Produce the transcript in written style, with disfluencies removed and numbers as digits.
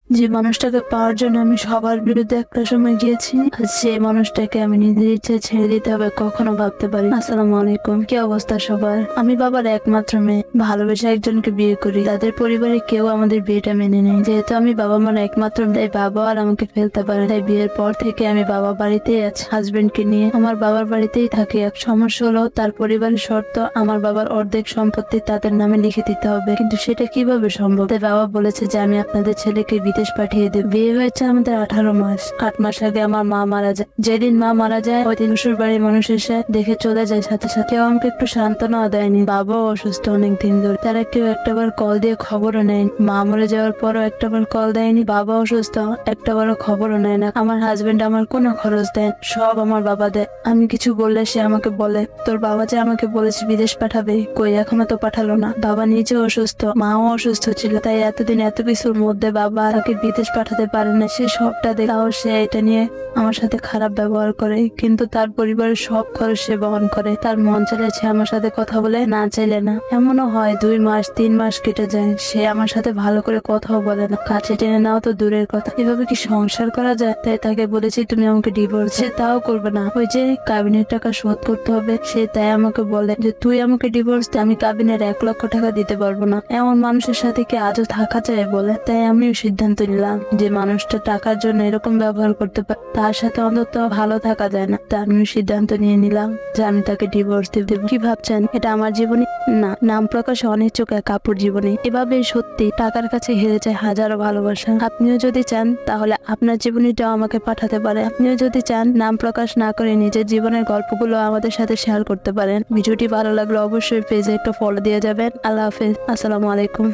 যে মানুষটাকে পাওয়ার জন্য আমি সবার বিরুদ্ধে একটা সময় গিয়েছি, আর সেই মানুষটাকে আমি নিজের ইচ্ছে ছেড়ে দিতে হবে কখনো ভাবতে পারি। আসসালামু আলাইকুম, কি অবস্থা সবার? আমি বাবার একমাত্র মেয়ে, ভালোবেসে একজনকে বিয়ে করি। তাদের পরিবারে কেউ আমাদের বিয়েটা মেনে নেয়। যেহেতু আমি বাবা মার একমাত্র মেয়ে, তাই বাবা আর আমাকে ফেলতে পারে। তাই বিয়ের পর থেকে আমি বাবা বাড়িতেই আছি, হাজবেন্ডকে নিয়ে আমার বাবার বাড়িতেই থাকি। এক সমস্যা হলো, তার পরিবারের শর্ত আমার বাবার অর্ধেক সম্পত্তি তাদের নামে লিখে দিতে হবে, কিন্তু সেটা কিভাবে সম্ভব? তাই বাবা বলেছে যে আমি আপনাদের ছেলেকে বিদেশ পাঠিয়ে দেব। বিয়ে হয়েছে আমাদের 18 মাস। 8 মাস আগে আমার মা মারা যায়। যেদিন মা মারা যায় ওই দিন শ্বশুর বাড়ির মানুষ এসে দেখে চলে যায় সাথে সাথে। কেউ আমাকে একটু সান্ত্বনা দেয়নি। বাবাও অসুস্থ অনেক দিন ধরে, তারা কেউ একটাবার কল দিয়ে খবরও নেয়নি। মা মরে যাওয়ার পরও একটাবার কল দেয়নি। বাবা অসুস্থ, একটাবারও খবরও নেয় না। আমার হাজবেন্ড আমার কোনো খরচ দেন, সব আমার বাবা দেয়। আমি কিছু বললে সে আমাকে বলে, তোর বাবা যে আমাকে বলেছে বিদেশ পাঠাবে, কই এখনো তো পাঠালো না। বাবা নিজেও অসুস্থ, মাও অসুস্থ ছিল, তাই এতদিন এত কিছুর মধ্যে বাবা তাকে বিদেশ পাঠাতে পারে না। সে সবটা দেখাও, সে এটা নিয়ে আমার সাথে খারাপ ব্যবহার করে, কিন্তু তার পরিবারের সব খরচ সে বহন করে। তার মন চাইলে সে আমার সাথে কথা বলে, না চাইলে না। এমনও হয় 2 মাস 3 মাস কেটে যায়, সে আমার সাথে ভালো করে কথাও বলে না। কাছে টেনে নাও তো দূরের কথা। এভাবে কি সংসার করা যায়? তাই তাকে বলেছি তুমি আমাকে ডিভোর্স। সে তাও করবে না। ওই যে কাবিনের টাকা শোধ করতে হবে, সে তাই আমাকে বলে যে তুই আমাকে ডিভোর্স দে, আমি কাবিনের 1 লক্ষ টাকা দিতে পারবো না। এমন মানুষের সাথে কি আজও থাকা যায় বলে? তাই আমিও সিদ্ধান্ত নিলাম যে মানুষটা টাকার জন্য এরকম ব্যবহার করতে পারে, তার সাথে অন্তত ভালো থাকা যায় না। তা আমিও সিদ্ধান্ত নিয়ে নিলাম যে আমি তাকে ডিভোর্স দেব। কি ভাবছেন এটা আমার জীবনী? না, নাম প্রকাশে অনিচ্ছুক এক আপুর জীবনী। এভাবেই সত্যি টাকার কাছে হেরে যায় হাজারো ভালোবাসা। আপনিও যদি চান তাহলে আপনার জীবনীটাও আমাকে পাঠাতে পারে। আপনিও যদি চান নাম প্রকাশ না করে নিজের জীবনের গল্পগুলো আমাদের সাথে শেয়ার করতে পারেন। ভিডিওটি ভালো লাগলে অবশ্যই পেজে একটা ফলো দিয়ে যাবেন। আল্লাহ হাফেজ, আসসালামু আলাইকুম।